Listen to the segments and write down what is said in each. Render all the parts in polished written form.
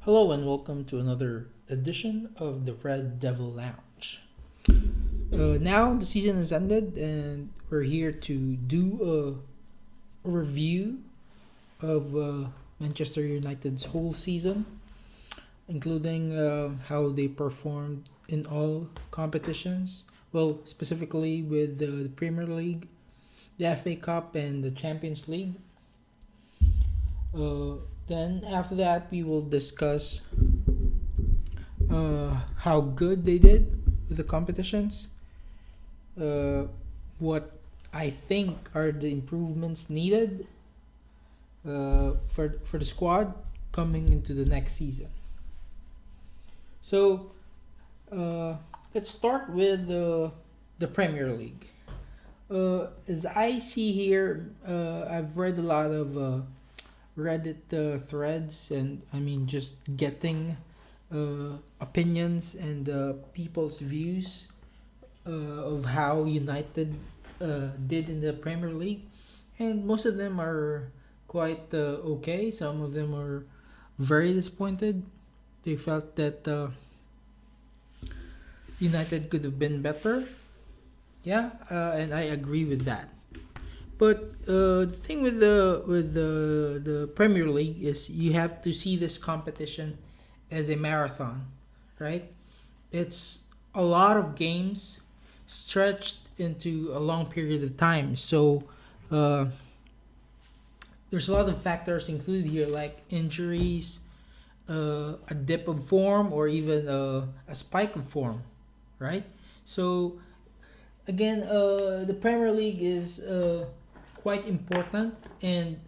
Hello and welcome to another edition of the Red Devil Lounge. Now the season has ended and we're here to do a review of Manchester United's whole season, including how they performed in all competitions. Well, specifically with the Premier League, the FA Cup, and the Champions League. Then after that, we will discuss how good they did with the competitions, uh, what I think are the improvements needed for the squad coming into the next season. So let's start with the Premier League. As I see here, I've read a lot of Reddit threads, and I mean just getting opinions and people's views of how United did in the Premier League, and most of them are quite okay. Some of them are very disappointed. They felt that United could have been better. Yeah, and I agree with that. But the thing with the Premier League is you have to see this competition as a marathon, right? It's a lot of games stretched into a long period of time. So uh, there's a lot of factors included here, like injuries, a dip of form, or even a spike of form, right? So again, the Premier League is quite important, and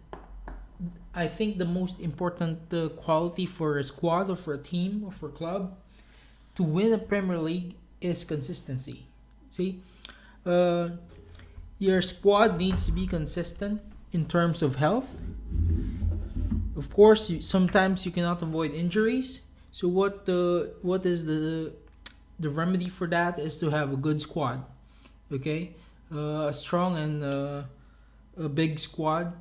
I think the most important quality for a squad or for a team or for a club to win a Premier League is consistency. See, uh, your squad needs to be consistent in terms of health. Of course, sometimes you cannot avoid injuries. So what is the remedy for that is to have a good squad. Okay, a strong and a big squad,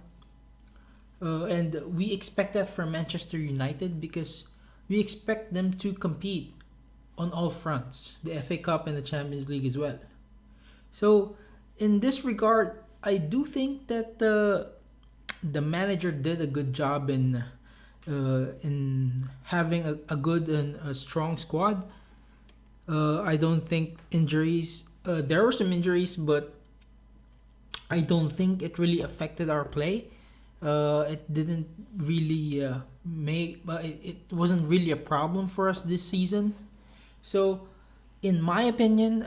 and we expect that from Manchester United because we expect them to compete on all fronts, the FA Cup and the Champions League as well. So, in this regard, I do think that the manager did a good job in having a good and a strong squad. I don't think injuries. There were some injuries, but I don't think it really affected our play. It didn't really it wasn't really a problem for us this season. So, in my opinion,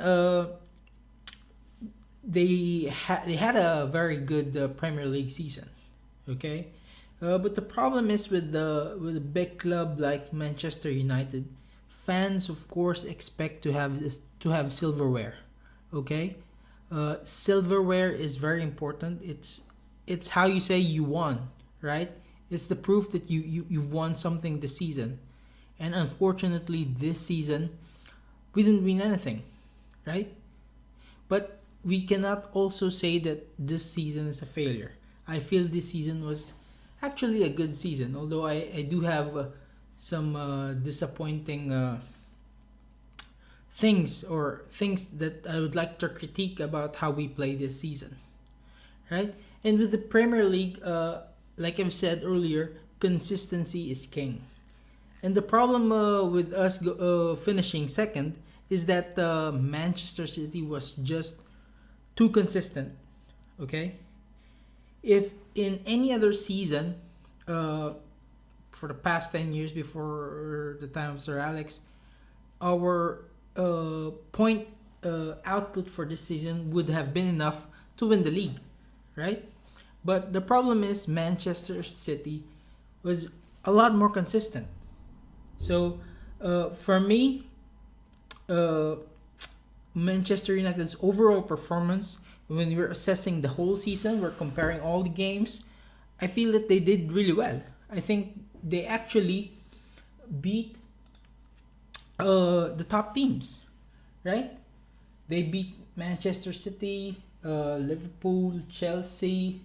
they had a very good Premier League season. Okay, but the problem is with a big club like Manchester United, fans of course expect to have silverware. Okay, silverware is very important. It's how you say you won, right? It's the proof that you've won something this season. And unfortunately, this season we didn't win anything, right? But we cannot also say that this season is a failure. I feel this season was actually a good season, although I do have some disappointing things that I would like to critique about how we play this season, right? And with the Premier League, like I've said earlier, consistency is king. And the problem with us finishing second is that Manchester City was just too consistent. Okay, if in any other season, uh, for the past 10 years before the time of Sir Alex, our point output for this season would have been enough to win the league, right? But the problem is Manchester City was a lot more consistent. So for me, uh, Manchester United's overall performance, when we're assessing the whole season, we're comparing all the games, I feel that they did really well. I think they actually beat the top teams, right? They beat Manchester City, Liverpool, Chelsea.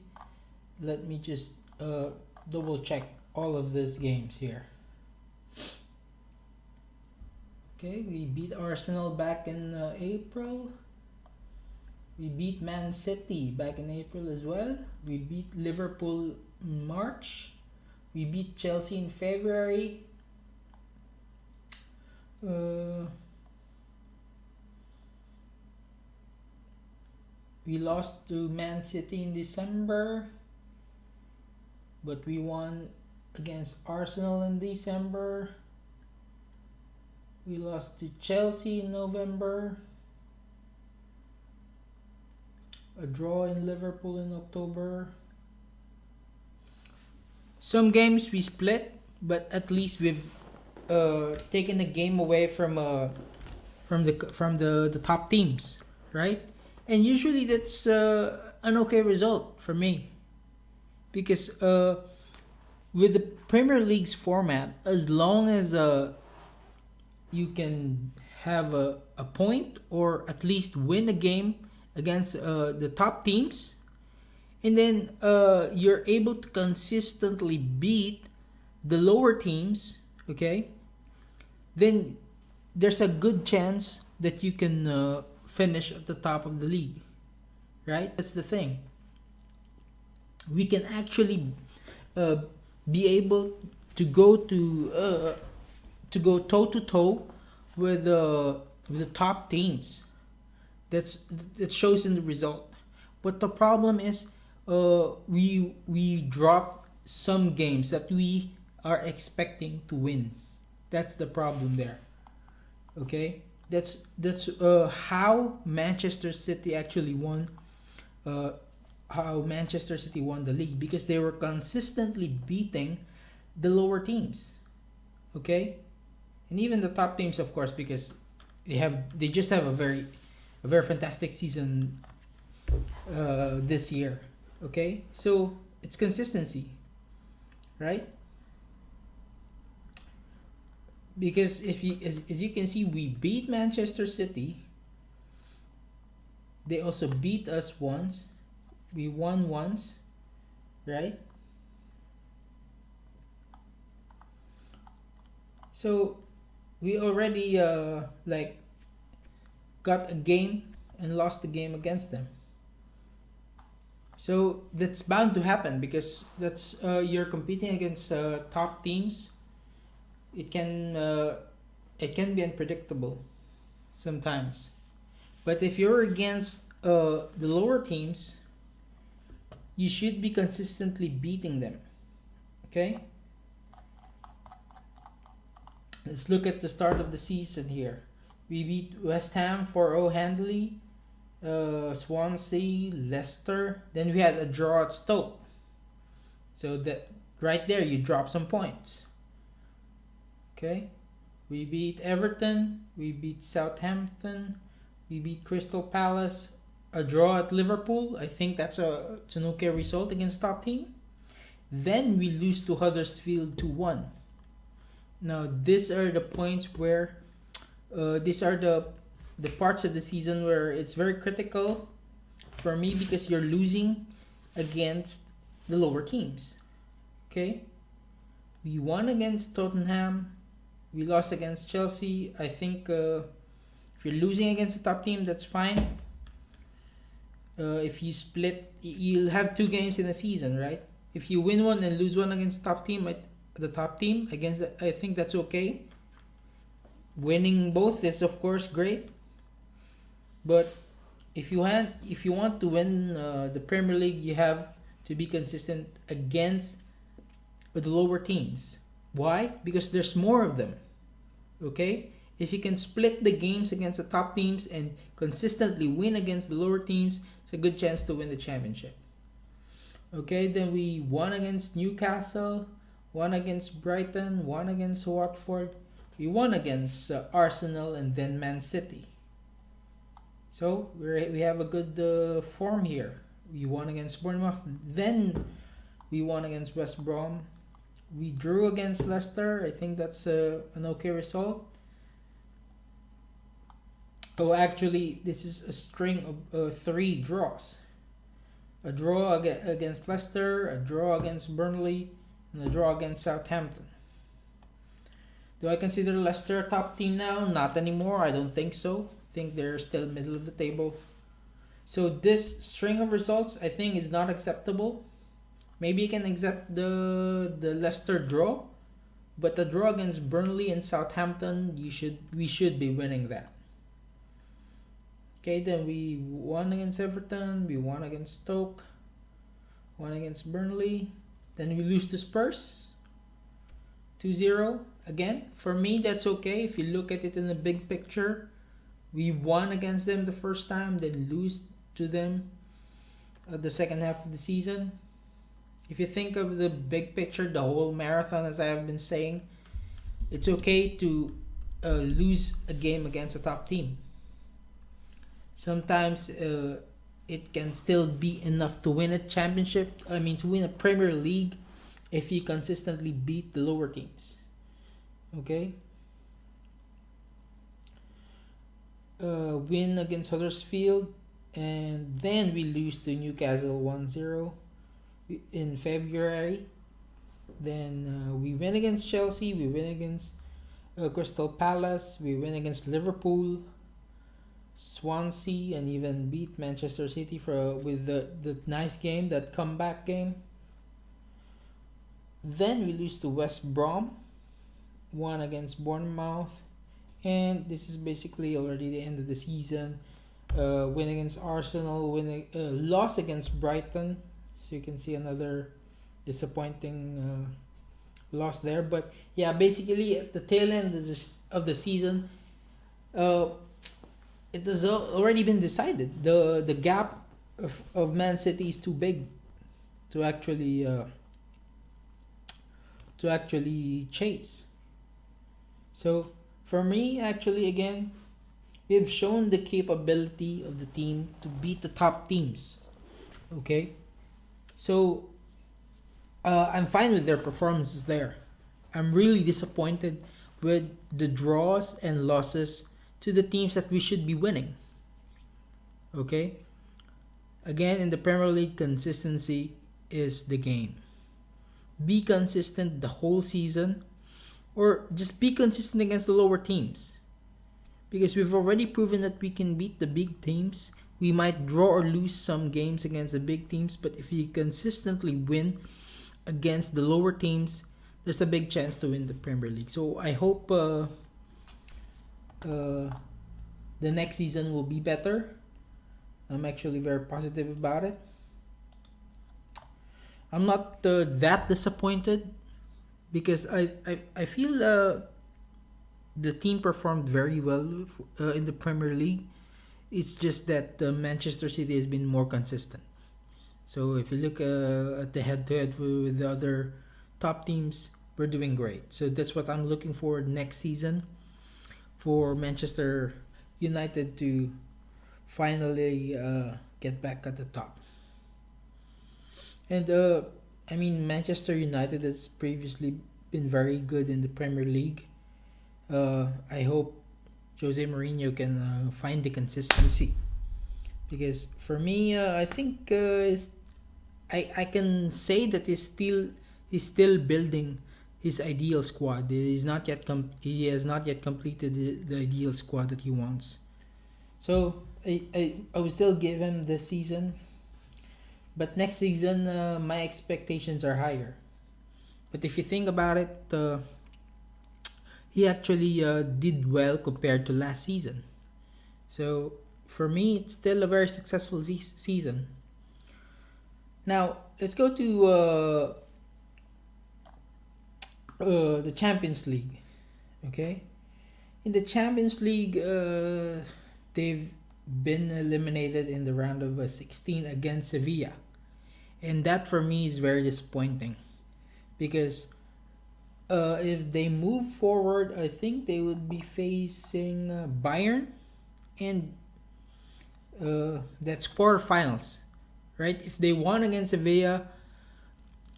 Let me just double check all of these games here. Okay, we beat Arsenal back in April. We beat Man City back in April as well. We beat Liverpool in March. We beat Chelsea in February. Uh, we lost to Man City in December, but we won against Arsenal in December. We lost to Chelsea in November. A draw in Liverpool in October. Some games we split, but at least we've taken a game away from the top teams, right? And usually that's an okay result for me, because with the Premier League's format, as long as you can have a point or at least win a game against the top teams, and then you're able to consistently beat the lower teams, okay, then there's a good chance that you can finish at the top of the league, right? That's the thing. We can actually uh, be able to go toe to toe with the top teams. That shows in the result. But the problem is, we dropped some games that we are expecting to win. That's the problem there. Okay, that's how Manchester City actually won. Uh, how Manchester City won the league, because they were consistently beating the lower teams. Okay, and even the top teams, of course, because they just have a very fantastic season this year. Okay, so it's consistency, right? Because if you as you can see, we beat Manchester City. They also beat us once. We won once, right? So we already like got a game and lost the game against them. So that's bound to happen, because that's you're competing against top teams. It can be unpredictable sometimes. But if you're against the lower teams, you should be consistently beating them. Okay? Let's look at the start of the season here. We beat West Ham 4-0 handily, Swansea, Leicester. Then we had a draw at Stoke. So that right there, you drop some points. Okay? We beat Everton, we beat Southampton, we beat Crystal Palace, a draw at Liverpool. I think it's an okay result against top team. Then we lose to Huddersfield 2-1. Now these are the points where these are the parts of the season where it's very critical for me, because you're losing against the lower teams. Okay? We won against Tottenham. We lost against Chelsea. I think if you're losing against a top team, that's fine. If you split, you'll have two games in a season, right? If you win one and lose one against the top team against, I think that's okay. Winning both is of course great, but if you want to win the Premier League, you have to be consistent against the lower teams. Why? Because there's more of them. Okay? If you can split the games against the top teams and consistently win against the lower teams, it's a good chance to win the championship. Okay, then we won against Newcastle, won against Brighton, won against Watford, we won against Arsenal, and then Man City. So we have a good form here. We won against Bournemouth, then we won against West Brom. We drew against Leicester. I think that's an okay result. Oh, actually, this is a string of 3 draws. A draw against Leicester, a draw against Burnley, and a draw against Southampton. Do I consider Leicester a top team now? Not anymore. I don't think so. I think they're still middle of the table. So this string of results, I think, is not acceptable. Maybe you can accept the Leicester draw, but the draw against Burnley and Southampton, we should be winning that. Okay, then we won against Everton, we won against Stoke, won against Burnley, then we lose to Spurs 2-0. Again, for me that's okay if you look at it in the big picture. We won against them the first time, then lose to them the second half of the season. If you think of the big picture, the whole marathon, as I have been saying, it's okay to lose a game against a top team. Sometimes it can still be enough to win a championship. I mean, to win a Premier League if you consistently beat the lower teams. Okay? Win against Huddersfield, and then we lose to Newcastle 1-0 in February. Then we win against Chelsea, we win against Crystal Palace, we win against Liverpool, Swansea, and even beat Manchester City with the nice game, that comeback game. Then we lose to West Brom, won against Bournemouth, and this is basically already the end of the season. Win against Arsenal, loss against Brighton, so you can see another disappointing loss there. But yeah, basically at the tail end of the season, it has already been decided. The gap of Man City is too big to actually chase. So for me, actually, again, we've shown the capability of the team to beat the top teams. Okay, so I'm fine with their performances there. I'm really disappointed with the draws and losses to the teams that we should be winning. Okay, again, in the Premier League, consistency is the game. Be consistent the whole season, or just be consistent against the lower teams. Because we've already proven that we can beat the big teams. We might draw or lose some games against the big teams, but if you consistently win against the lower teams, there's a big chance to win the Premier League. So I hope the next season will be better. I'm actually very positive about it. I'm not that disappointed because I feel the team performed very well in the Premier League. It's just that Manchester City has been more consistent. So if you look at the head-to-head with the other top teams, we're doing great. So that's what I'm looking for next season, for Manchester United to finally get back at the top. And I mean, Manchester United has previously been very good in the Premier League. I hope Jose Mourinho can find the consistency, because for me, I think I can say that he's still building his ideal squad. He has not yet completed the ideal squad that he wants. So I will still give him this season, but next season my expectations are higher. But if you think about it, he actually did well compared to last season. So for me, it's still a very successful season. Now let's go to the Champions League. Okay, in the Champions League, they've been eliminated in the round of 16 against Sevilla, and that for me is very disappointing, because if they move forward, I think they would be facing Bayern, and that's quarterfinals, right? If they won against Sevilla,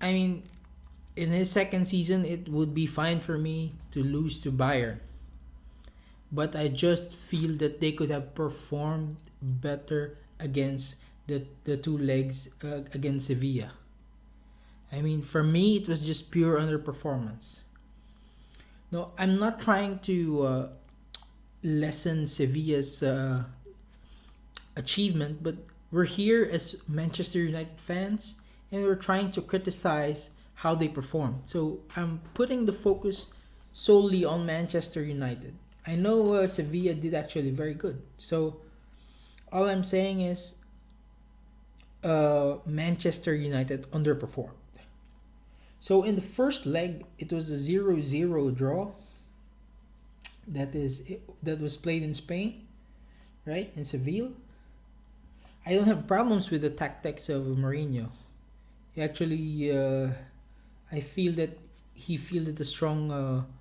I mean, in his second season, it would be fine for me to lose to Bayern. But I just feel that they could have performed better against the two legs against Sevilla. I mean, for me, it was just pure underperformance. No, I'm not trying to lessen Sevilla's achievement, but we're here as Manchester United fans and we're trying to criticize how they perform. So I'm putting the focus solely on Manchester United. I know Sevilla did actually very good. So all I'm saying is Manchester United underperformed. So in the first leg, it was a 0-0 draw. That was played in Spain, right? In Seville. I don't have problems with the tactics of Mourinho. He actually, I feel that he fielded a strong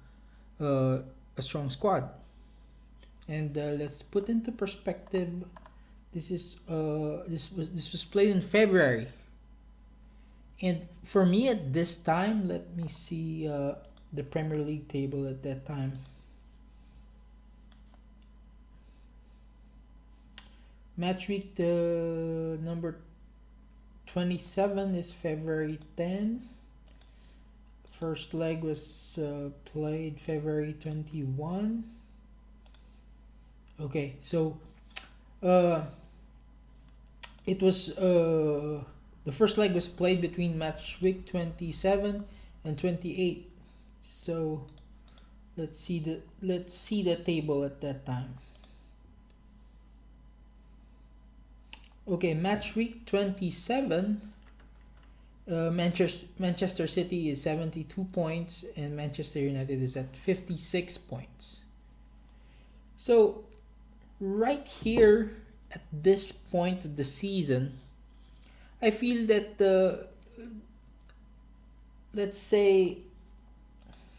squad. And let's put into perspective. This was played in February, and for me at this time, let me see the Premier League table at that time. Match week number 27 is February 10. First leg was played February 21. Okay, so uh, it was the first leg was played between match week 27 and 28. So let's see the table at that time. Okay, match week 27. Manchester City is 72 points and Manchester United is at 56 points. So right here at this point of the season, I feel that let's say,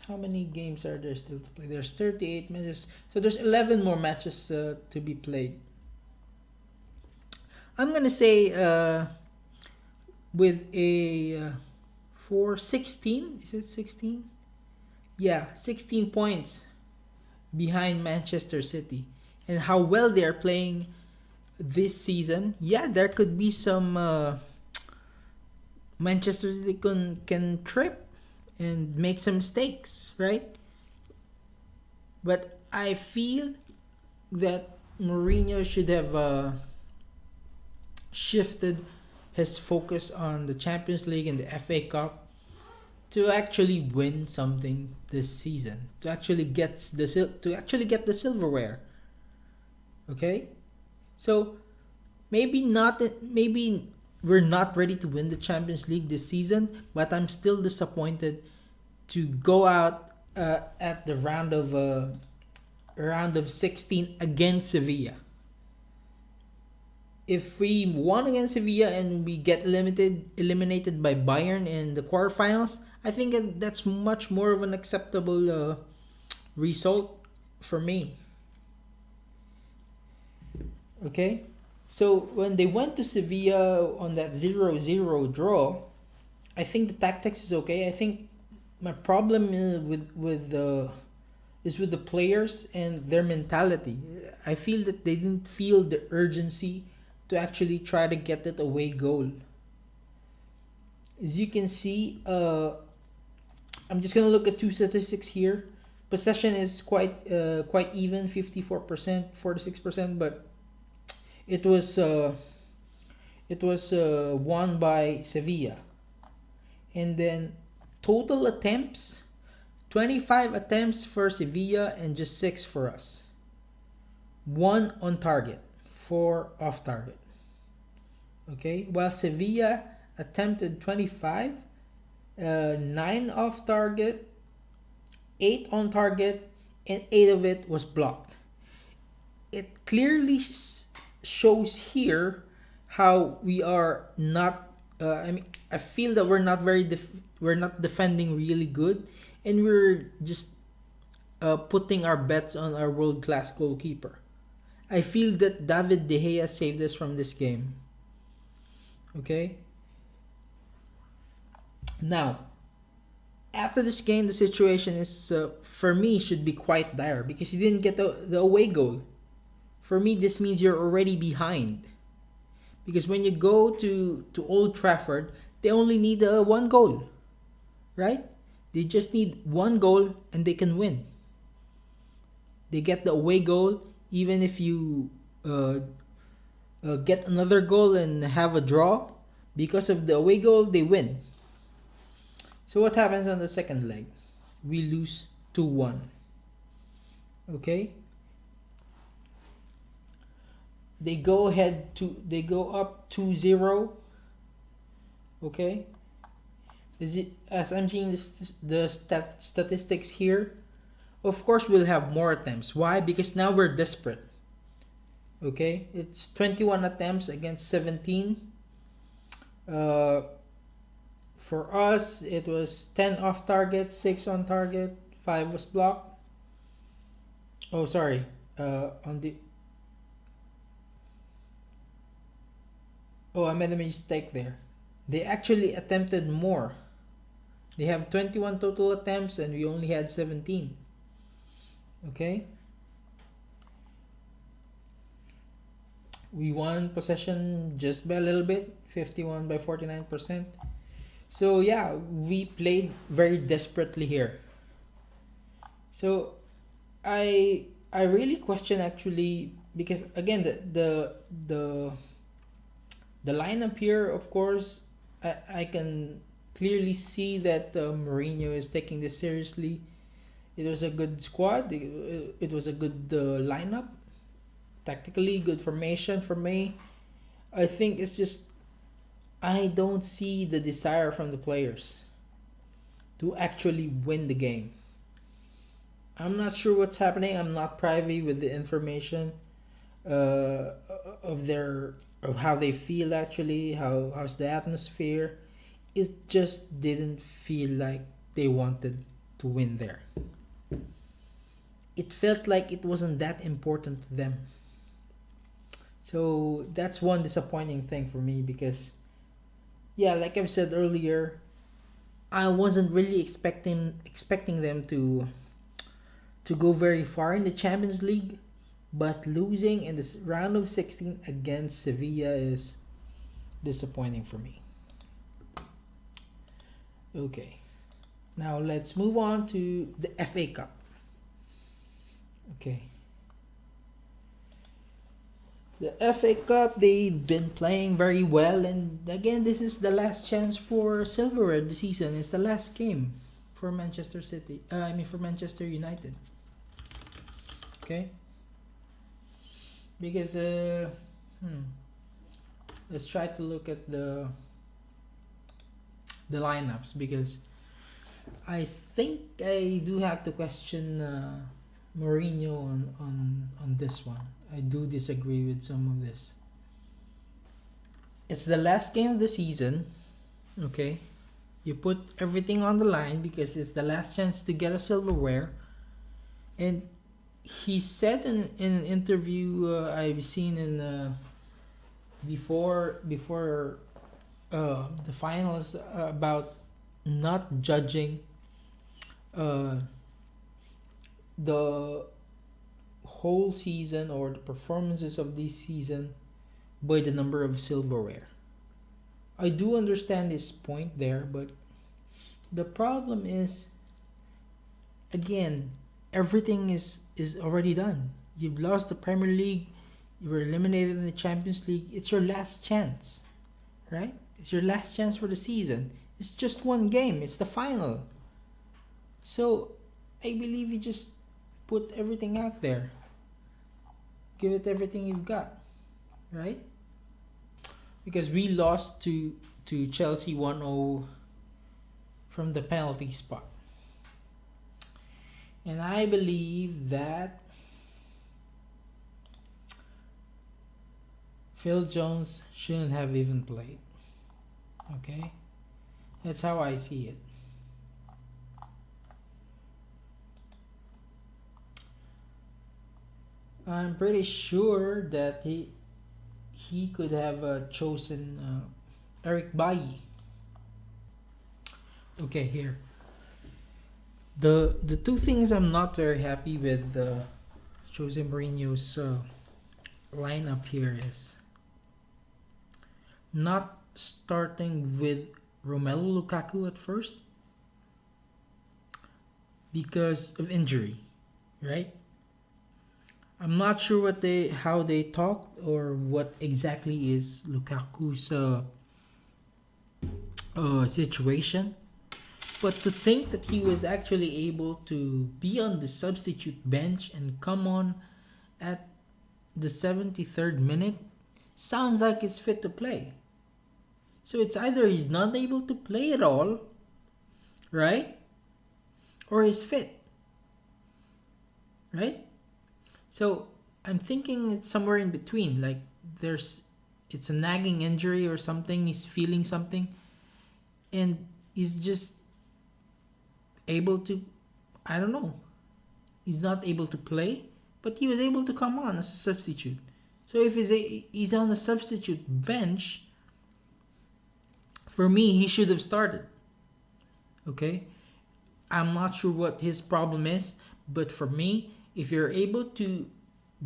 how many games are there still to play? There's 38 matches, so there's 11 more matches to be played. I'm gonna say with a for 16, is it 16? Yeah, 16 points behind Manchester City, and how well they are playing this season. Yeah, there could be some Manchester City can trip and make some mistakes, right? But I feel that Mourinho should have shifted his focus on the Champions League and the FA Cup to actually win something this season, to actually get the silverware. Okay, so maybe we're not ready to win the Champions League this season, but I'm still disappointed to go out at the round of 16 against Sevilla. If we won against Sevilla and we get eliminated by Bayern in the quarterfinals, I think that's much more of an acceptable result for me. Okay, so when they went to Sevilla on that 0-0 draw, I think the tactics is okay. I think my problem is with the players and their mentality. I feel that they didn't feel the urgency to actually try to get that away goal. As you can see, I'm just gonna look at two statistics here. Possession is quite even, 54%, 46%, but it was won by Sevilla. And then total attempts, 25 attempts for Sevilla and just 6 for us. 1 on target, 4 off target. Okay, while Sevilla attempted 25, 9 off target, 8 on target, and 8 of it was blocked. It clearly shows here how we are not. I feel that we're not defending really good, and we're just putting our bets on our world class goalkeeper. I feel that David De Gea saved us from this game. Okay. Now, after this game, the situation is for me should be quite dire because you didn't get the away goal. For me, this means you're already behind. Because when you go to Old Trafford, they only need one goal, right? They just need one goal and they can win. They get the away goal, even if you get another goal and have a draw, because of the away goal, they win. So what happens on the second leg? We lose 2-1. Okay? They go up 2-0. Okay? As I'm seeing the statistics here, of course we'll have more attempts. Why? Because now we're desperate. Okay? It's 21 attempts against 17. Uh, for us, it was 10 off target, 6 on target, 5 was blocked. Oh, sorry. On the I made a mistake there. They actually attempted more. They have 21 total attempts and we only had 17. Okay? We won possession just by a little bit, 51 by 49%. So yeah, we played very desperately here. So I really question actually, because again the lineup here, of course, I can clearly see that Mourinho is taking this seriously. It was a good squad. It was a good lineup. Tactically, good formation for me. I think it's just I don't see the desire from the players to actually win the game. I'm not sure what's happening. I'm not privy with the information uh, of how they feel actually. How's the atmosphere? It just didn't feel like they wanted to win there. It felt like it wasn't that important to them. So that's one disappointing thing for me, because yeah, like I've said earlier, I wasn't really expecting them to go very far in the Champions League, but losing in this round of 16 against Sevilla is disappointing for me. Okay. Now let's move on to the FA Cup. Okay. The FA Cup, they've been playing very well, and again, this is the last chance for silverware this season. It's the last game for Manchester City. For Manchester United. Okay. Because let's try to look at the lineups, because I think I do have to question Mourinho on this one. I do disagree with some of this. It's the last game of the season. Okay, you put everything on the line because it's the last chance to get a silverware. And he said in an interview I've seen in before the finals about not judging the whole season or the performances of this season by the number of silverware. I do understand his point there, but the problem is, again, everything is already done. You've lost the Premier League, you were eliminated in the Champions League. It's your last chance, right? It's your last chance for the season. It's just one game. It's the final. So I believe you just put everything out there. Give it everything you've got, right? Because we lost to Chelsea 1-0 from the penalty spot. And I believe that Phil Jones shouldn't have even played. Okay? That's how I see it. I'm pretty sure that he could have chosen Eric Bailly. Okay, here. The two things I'm not very happy with Jose Mourinho's lineup here is not starting with Romelu Lukaku at first. because of injury, right? I'm not sure how they talked or what exactly is Lukaku's situation. But to think that he was actually able to be on the substitute bench and come on at the 73rd minute sounds like he's fit to play. So it's either he's not able to play at all, right? Or he's fit, right? So I'm thinking it's somewhere in between. Like there's it's a nagging injury or something, he's feeling something and he's just able to, I don't know. He's not able to play, but he was able to come on as a substitute. So if he's on the substitute bench, for me, he should have started. Okay? I'm not sure what his problem is, but for me, if you're able to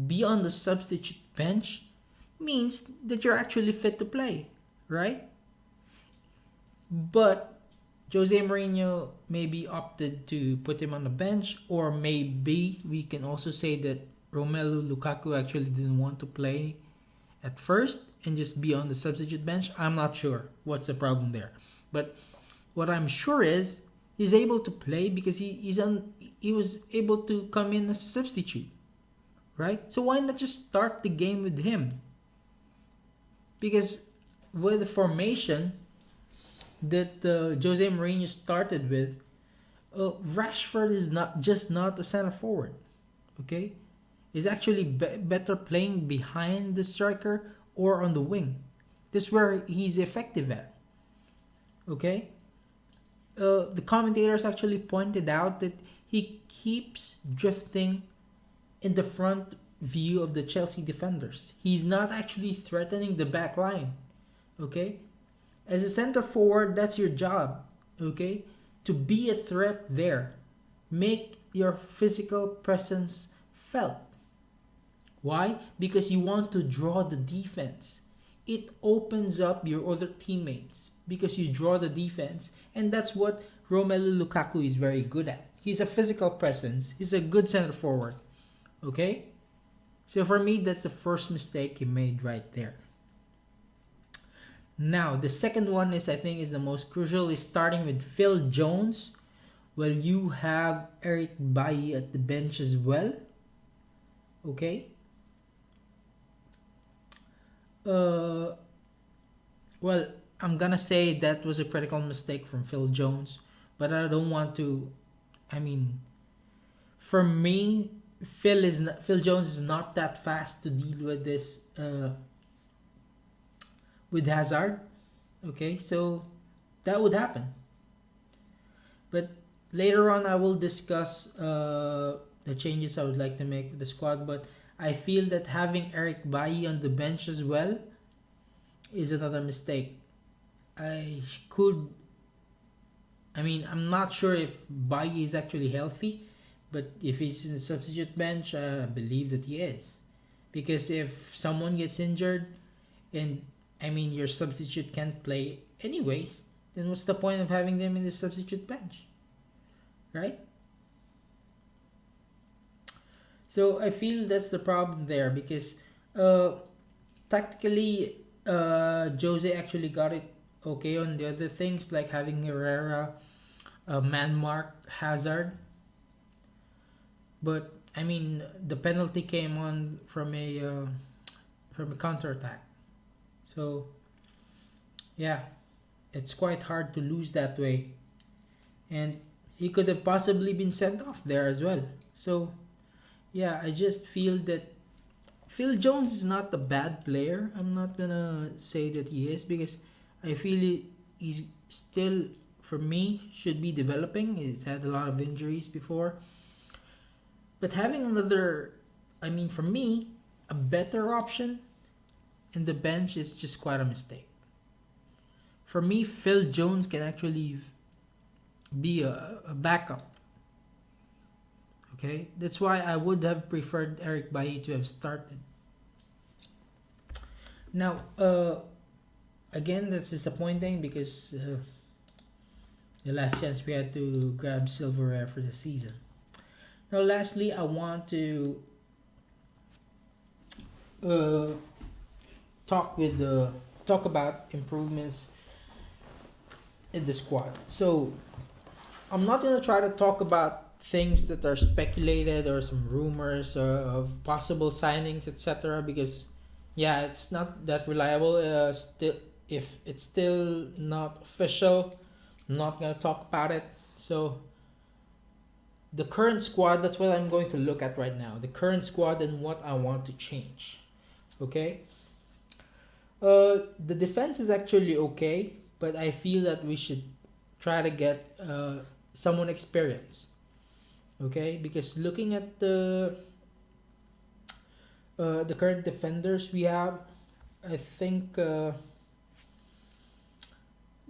be on the substitute bench, means that you're actually fit to play, right? But Jose Mourinho maybe opted to put him on the bench, or maybe we can also say that Romelu Lukaku actually didn't want to play at first and just be on the substitute bench. I'm not sure what's the problem there. But what I'm sure is he's able to play because he was able to come in as a substitute. Right? So why not just start the game with him? Because with the formation that Jose Mourinho started with, Rashford is not a center forward. Okay? He's actually better playing behind the striker or on the wing. This is where he's effective at. Okay? The commentators actually pointed out that he keeps drifting in the front view of the Chelsea defenders. He's not actually threatening the back line. Okay? As a center forward, that's your job. Okay? To be a threat there. Make your physical presence felt. Why? Because you want to draw the defense. It opens up your other teammates because you draw the defense, and that's what Romelu Lukaku is very good at. He's a physical presence. He's a good center forward. Okay? So for me, that's the first mistake he made right there. Now, the second one is, I think, is the most crucial, is starting with Phil Jones. Well, you have Eric Bailly at the bench as well. Okay? Well, I'm gonna say that was a critical mistake from Phil Jones, but I don't want to. I mean, for me, Phil Jones is not that fast to deal with this with Hazard. Okay, so that would happen. But later on, I will discuss the changes I would like to make with the squad. But I feel that having Eric Bailly on the bench as well is another mistake. I'm not sure if Bailly is actually healthy, but if he's in the substitute bench, I believe that he is. Because if someone gets injured and your substitute can't play anyways, then what's the point of having them in the substitute bench? Right? So I feel that's the problem there because tactically Jose actually got it okay on the other things like having Herrera man mark Hazard. But the penalty came on from a counter attack. So yeah, it's quite hard to lose that way, and he could have possibly been sent off there as well. So yeah, I just feel that Phil Jones is not a bad player. I'm not gonna say that he is because I feel he's still, for me, should be developing. He's had a lot of injuries before. But having for me, a better option in the bench is just quite a mistake. For me, Phil Jones can actually be a backup. Okay? That's why I would have preferred Eric Bailly to have started. Now, again, that's disappointing because The last chance we had to grab silverware for the season. Now, lastly, I want to uh, talk with the talk about improvements in the squad. So I'm not gonna try to talk about things that are speculated or some rumors of possible signings, etc. Because yeah, it's not that reliable. Still, if it's still not official, I'm not gonna talk about it. So the current squad, that's what I'm going to look at right now. The current squad and what I want to change. Okay. The defense is actually okay, but I feel that we should try to get someone experienced. Okay, because looking at the current defenders we have, I think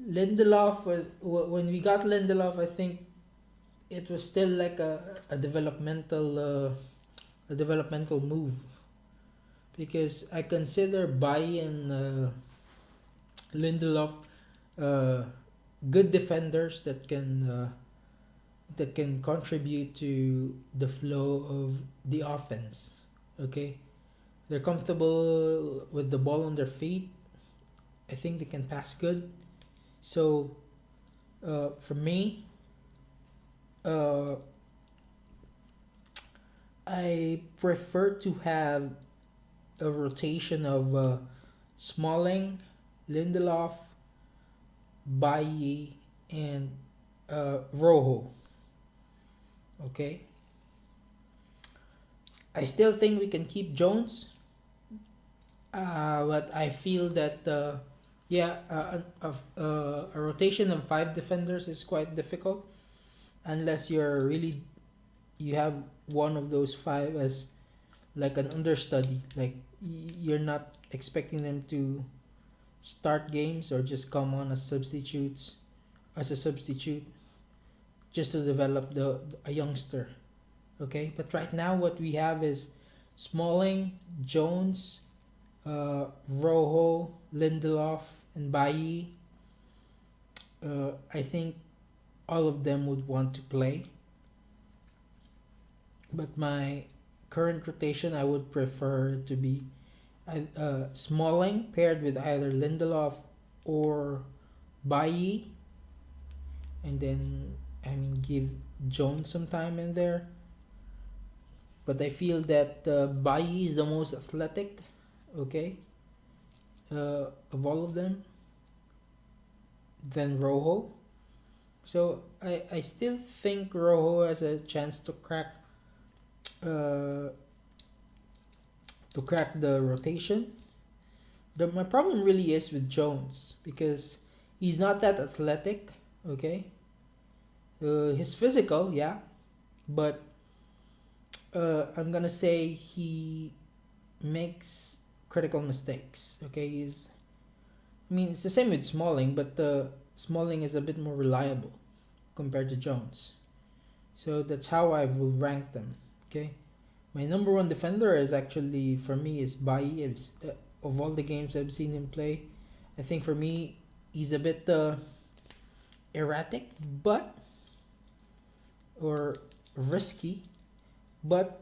Lindelof was when we got Lindelof. I think it was still like a developmental move because I consider buying Lindelof uh, good defenders that can contribute to the flow of the offense. Okay, they're comfortable with the ball on their feet. I think they can pass good. So for me, uh, I prefer to have a rotation of Smalling, Lindelof, Bailly, and Rojo. Okay, I still think we can keep Jones, but I feel that yeah, a rotation of five defenders is quite difficult unless you have one of those five as like an understudy. Like you're not expecting them to start games or just come on as a substitute just to develop the a youngster. Okay, but right now what we have is Smalling, Jones, Rojo, Lindelof, and Bailly. I think all of them would want to play, but my current rotation I would prefer to be Smalling paired with either Lindelof or Bailly, and then I mean give Jones some time in there. But I feel that Bailly is the most athletic, okay, of all of them, than Rojo. So I still think Rojo has a chance uh, to crack the rotation. My problem really is with Jones because he's not that athletic. Okay, he's physical, yeah, but I'm gonna say he makes critical mistakes. Okay, I mean, it's the same with Smalling, but Smalling is a bit more reliable compared to Jones. So that's how I will rank them. Okay, my number one defender is actually for me is Bailly. Of all the games I've seen him play, I think for me he's a bit erratic, but or risky, but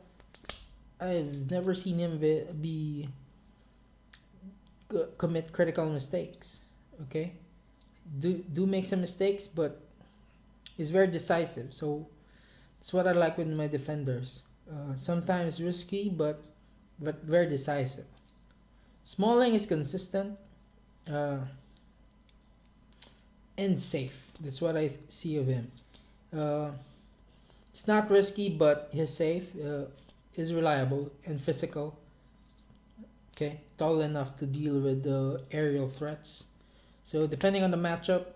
I've never seen him commit critical mistakes. Okay, do make some mistakes, but he's very decisive. So that's what I like with my defenders. Sometimes risky, but very decisive. Smalling is consistent uh, and safe. That's what I see of him. Uh, it's not risky, but he's safe. Is reliable and physical. Okay, tall enough to deal with the aerial threats. So depending on the matchup,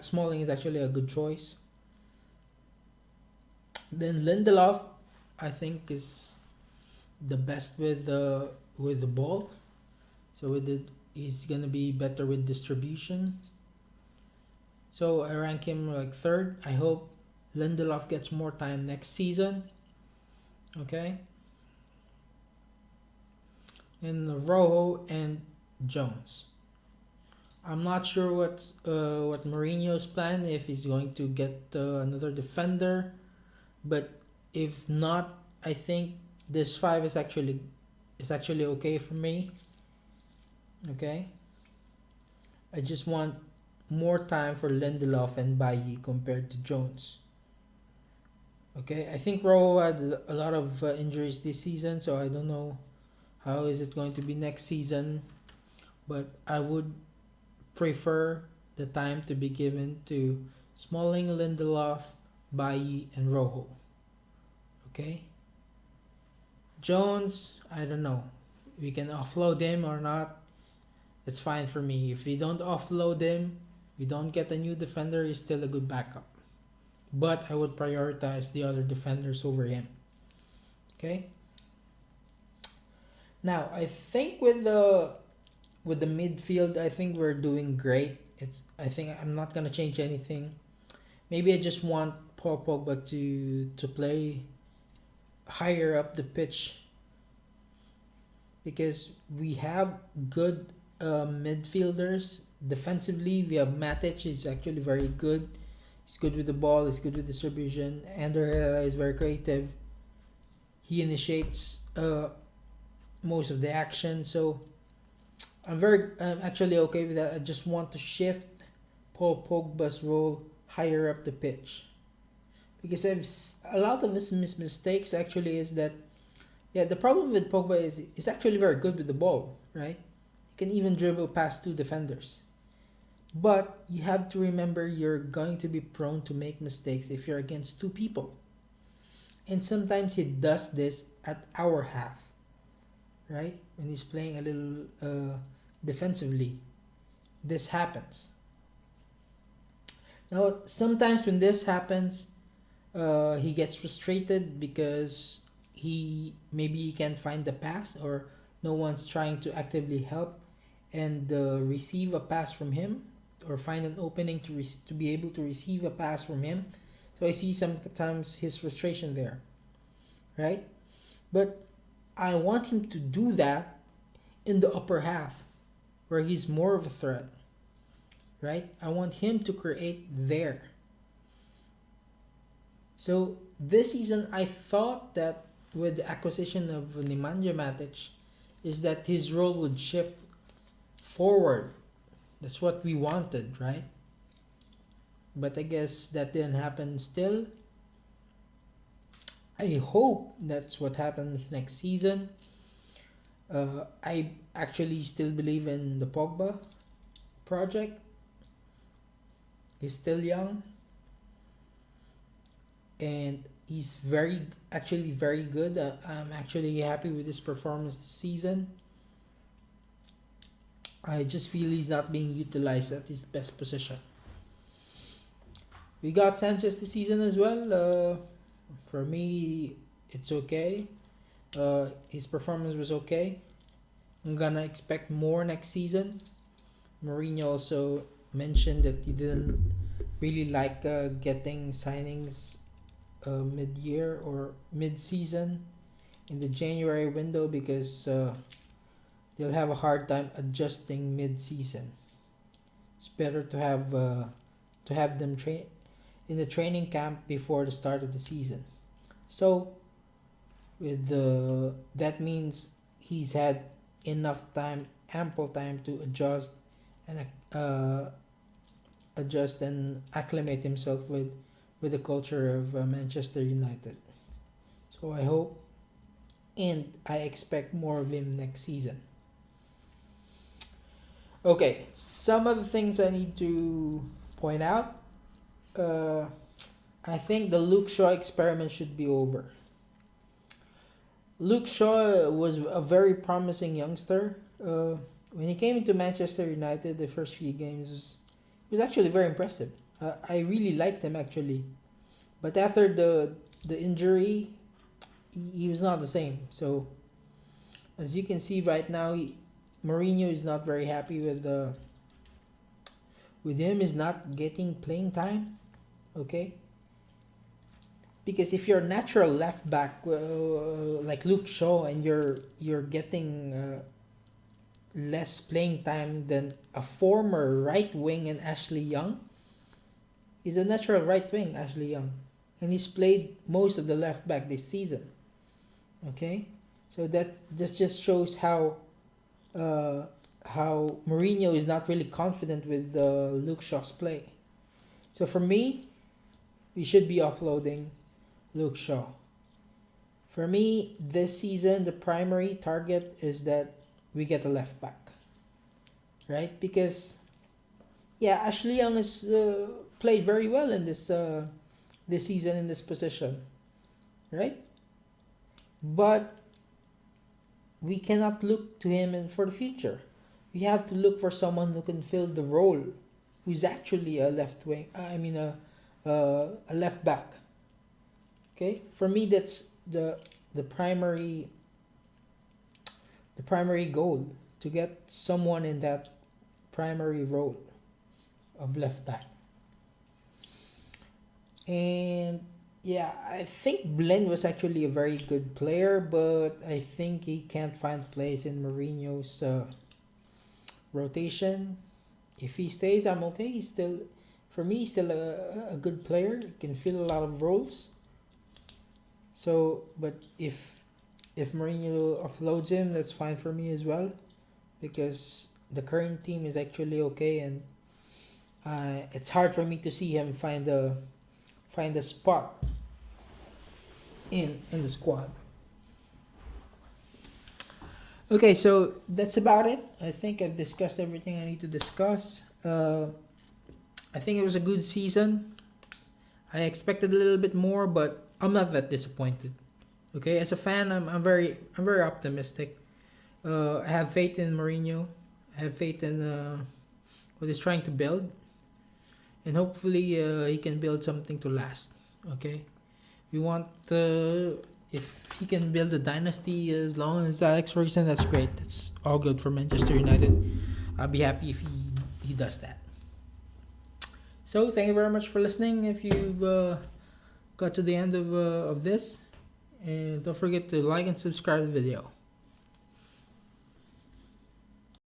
Smalling is actually a good choice. Then Lindelof, I think, is the best with the ball. So he's gonna be better with distribution. So I rank him like third. I hope Lindelof gets more time next season. Okay. And Rojo and Jones. I'm not sure what Mourinho's plan, if he's going to get another defender, but if not, I think this five is actually okay for me. Okay, I just want more time for Lindelof and Bailly compared to Jones. Okay, I think Rowe had a lot of injuries this season, so I don't know how is it going to be next season. But I would prefer the time to be given to Smalling, Lindelof, Bailly, and Rojo. Okay, Jones, I don't know. We can offload him or not. It's fine for me. If we don't offload him, we don't get a new defender. He's still a good backup. But I would prioritize the other defenders over him. Okay. Now I think with the midfield, I think we're doing great. I think I'm not gonna change anything. Maybe I just want Paul Pogba to play higher up the pitch because we have good midfielders. Defensively, we have Matic. He's actually very good. He's good with the ball. He's good with distribution. Ander Herrera is very creative. He initiates most of the action. So I'm actually okay with that. I just want to shift Paul Pogba's role higher up the pitch because a lot of his mistakes actually is that, yeah, the problem with Pogba is he's actually very good with the ball, right? He can even dribble past two defenders. But you have to remember you're going to be prone to make mistakes if you're against two people. And sometimes he does this at our half, right? When he's playing a little defensively. This happens. Now, sometimes when this happens, he gets frustrated because he can't find the pass or no one's trying to actively help and receive a pass from him or find an opening to be able to receive a pass from him. So I see sometimes his frustration there, right? But I want him to do that in the upper half where he's more of a threat, right? I want him to create there. So this season, I thought that with the acquisition of Nemanja Matic, is that his role would shift forward. That's what we wanted, right? But I guess that didn't happen still. I hope that's what happens next season. I actually still believe in the Pogba project. He's still young. And he's very good. I'm actually happy with his performance this season. I just feel he's not being utilized at his best position. We got Sanchez this season as well. For me, it's okay. His performance was okay. I'm gonna expect more next season. Mourinho also mentioned that he didn't really like getting signings mid-year or mid-season in the January window because they'll have a hard time adjusting mid-season. It's better to have them train in the training camp before the start of the season. So with that means he's had ample time to and adjust and acclimate himself with the culture of Manchester United. So I hope and I expect more of him next season. Okay, some of the things I need to point out. I think the Luke Shaw experiment should be over. Luke Shaw was a very promising youngster. When he came into Manchester United, the first few games was actually very impressive. I really liked him actually, but after the injury, he was not the same. So, as you can see right now, Mourinho is not very happy with him. Is not getting playing time. Okay. Because if you're a natural left back like Luke Shaw and you're getting less playing time than a former right wing and Ashley Young. He's a natural right wing, Ashley Young, and he's played most of the left back this season. Okay, so that this just shows uh, how Mourinho is not really confident with Luke Shaw's play. So for me, we should be offloading Luke Shaw. For me, this season, the primary target is that we get a left back, right? Because yeah, Ashley Young has played very well in this season in this position, right? But we cannot look to him for the future. We have to look for someone who can fill the role, who's actually a left wing. I mean a left back. Okay, for me that's the primary goal, to get someone in that primary role of left back. And yeah, I think Blend was actually a very good player, but I think he can't find place in Mourinho's rotation. If he stays, I'm okay. He's still, for me, he's still a good player. He can fill a lot of roles. So, but if Mourinho offloads him, that's fine for me as well, because the current team is actually okay, and it's hard for me to see him find a spot in the squad. Okay, so that's about it. I think I've discussed everything I need to discuss. I think it was a good season. I expected a little bit more, but I'm not that disappointed. Okay, as a fan, I'm very optimistic. I have faith in Mourinho. I have faith in what he's trying to build, and hopefully he can build something to last. Okay, we want if he can build a dynasty as long as Alex Ferguson, that's great. That's all good for Manchester United. I'll be happy if he does that. So thank you very much for listening. If you've got to the end of this, and don't forget to like and subscribe to the video.